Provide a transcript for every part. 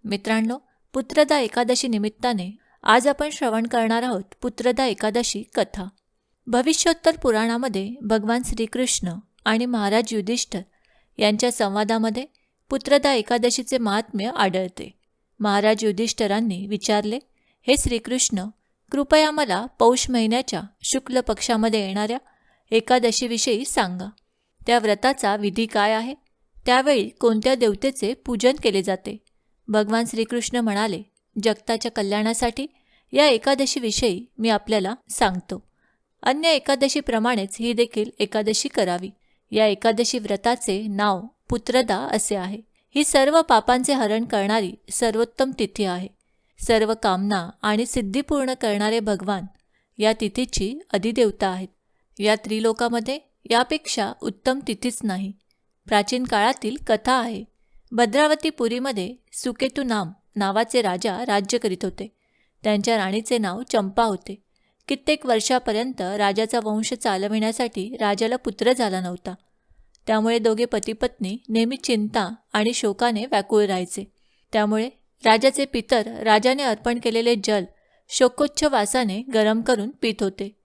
मित्रांनो, पुत्रदा एकादशी निमित्ताने आज आपण श्रवण करणार आहोत पुत्रदा एकादशी कथा. भविष्योत्तर पुराणामध्ये भगवान श्रीकृष्ण आणि महाराज युधिष्ठिर यांच्या संवादामध्ये पुत्रदा एकादशीचे महात्म्य आढळते. महाराज युधिष्ठिरांनी विचारले, हे श्रीकृष्ण, कृपया मला पौष महिन्याच्या शुक्ल पक्षामध्ये येणाऱ्या एकादशीविषयी सांगा. त्या व्रताचा विधी काय आहे? त्यावेळी कोणत्या देवतेचे पूजन केले जाते? भगवान श्रीकृष्ण म्हणाले, जगताच्या कल्याणासाठी या एकादशीविषयी मी आपल्याला सांगतो. अन्य एकादशीप्रमाणेच ही देखील एकादशी करावी. या एकादशी व्रताचे नाव पुत्रदा असे आहे. ही सर्व पापांचे हरण करणारी सर्वोत्तम तिथी आहे. सर्व कामना आणि सिद्धी पूर्ण करणारे भगवान या तिथीची अधिदेवता आहेत. या त्रिलोकामध्ये यापेक्षा उत्तम तिथीच नाही. प्राचीन काळातील कथा आहे. भद्रावतीपुरीमध्ये सुकेतू नावाचे राजा राज्य करीत होते. त्यांच्या राणीचे नाव चंपा होते. कित्येक वर्षापर्यंत राजाचा वंश चालविण्यासाठी राजाला पुत्र झाला नव्हता. त्यामुळे दोघे पतीपत्नी नेहमी चिंता आणि शोकाने व्याकुळ राहायचे. त्यामुळे राजाचे पितर राजाने अर्पण केलेले जल शोकोच्छ वासाने गरम करून पित होते.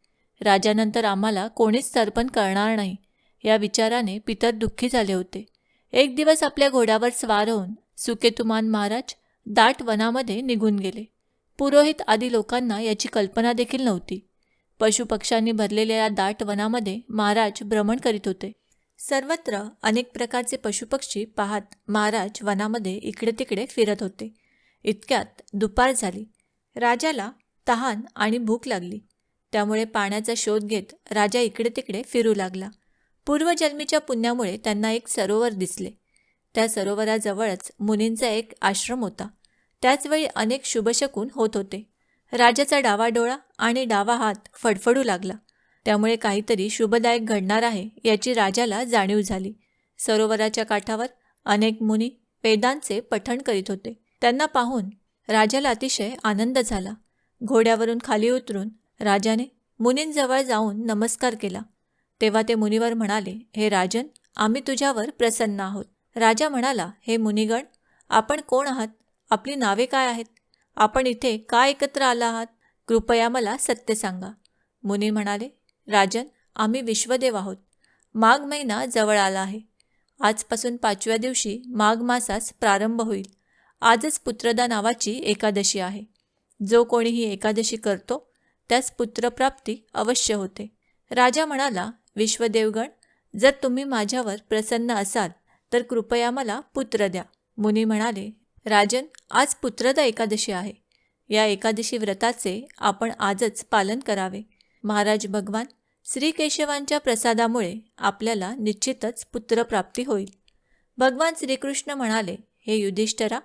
राजानंतर आम्हाला कोणीच तर्पण करणार नाही या विचाराने पितर दुःखी झाले होते. एक दिवस आपल्या घोड्यावर स्वार होऊन सुकेतुमान महाराज दाट वनामध्ये निघून गेले. पुरोहित आदी लोकांना याची कल्पना देखील नव्हती. पशुपक्ष्यांनी भरलेल्या या दाट वनामध्ये महाराज भ्रमण करीत होते. सर्वत्र अनेक प्रकारचे पशुपक्षी पाहत महाराज वनामध्ये इकडे तिकडे फिरत होते. इतक्यात दुपार झाली. राजाला तहान आणि भूक लागली. त्यामुळे पाण्याचा शोध घेत राजा इकडे तिकडे फिरू लागला. पूर्वजन्मीच्या पुण्यामुळे त्यांना एक सरोवर दिसले. त्या सरोवराजवळच मुनींचा एक आश्रम होता. त्याचवेळी अनेक शुभशकून होत होते. राजाचा डावा डोळा आणि डावा हात फडफडू लागला. त्यामुळे काहीतरी शुभदायक घडणार आहे याची राजाला जाणीव झाली. सरोवराच्या काठावर अनेक मुनी वेदांचे पठण करीत होते. त्यांना पाहून राजाला अतिशय आनंद झाला. घोड्यावरून खाली उतरून राजाने मुनींजवळ जाऊन नमस्कार केला. तेव्हा ते मुनीवर म्हणाले, हे राजन, आम्ही तुझ्यावर प्रसन्न आहोत. राजा म्हणाला, हे मुनिगण, आपण कोण आहात? आपली नावे काय आहेत? आपण इथे का एकत्र आला आहात? कृपया मला सत्य सांगा. मुनी म्हणाले, राजन, आम्ही विश्वदेव आहोत. माघ महिना जवळ आला आहे. आजपासून 5व्या दिवशी माघ मासास प्रारंभ होईल. आजच पुत्रदा नावाची एकादशी आहे. जो कोणी ही एकादशी करतो त्यास पुत्रप्राप्ती अवश्य होते. राजा म्हणाला, विश्वदेवगण, जर तुम्ही माझ्यावर प्रसन्न असाल तर कृपया मला पुत्र द्या. मुनी म्हणाले, राजन, आज पुत्रदा एकादशी आहे. या एकादशी व्रताचे आपण आजच पालन करावे. महाराज भगवान श्रीकेशवांच्या प्रसादामुळे आपल्याला निश्चितच पुत्रप्राप्ती होईल. भगवान श्रीकृष्ण म्हणाले, हे युधिष्ठिरा,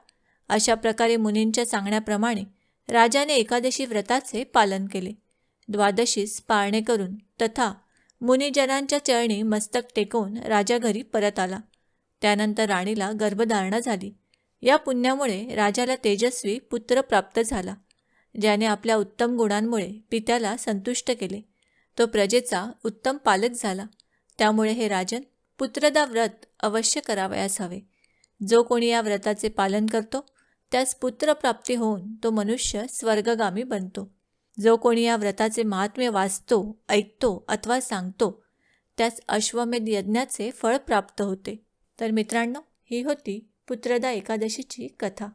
अशा प्रकारे मुनींच्या सांगण्याप्रमाणे राजाने एकादशी व्रताचे पालन केले. द्वादशीस पाळणे करून तथा मुनिजनांच्या चरणी मस्तक टेकवून राजा घरी परत आला. त्यानंतर राणीला गर्भधारणा झाली. या पुण्यामुळे राजाला तेजस्वी पुत्र प्राप्त झाला. ज्याने आपल्या उत्तम गुणांमुळे पित्याला संतुष्ट केले. तो प्रजेचा उत्तम पालक झाला. त्यामुळे हे राजन, पुत्रदा व्रत अवश्य करावयास हवे. जो कोणी या व्रताचे पालन करतो त्यास पुत्रप्राप्ती होऊन तो मनुष्य स्वर्गगामी बनतो. जो कोणी या व्रताचे महात्म्य वाचतो, ऐकतो अथवा सांगतो त्यास अश्वमेध यज्ञाचे फळ प्राप्त होते. तर मित्रांनो, ही होती पुत्रदा एकादशीची कथा.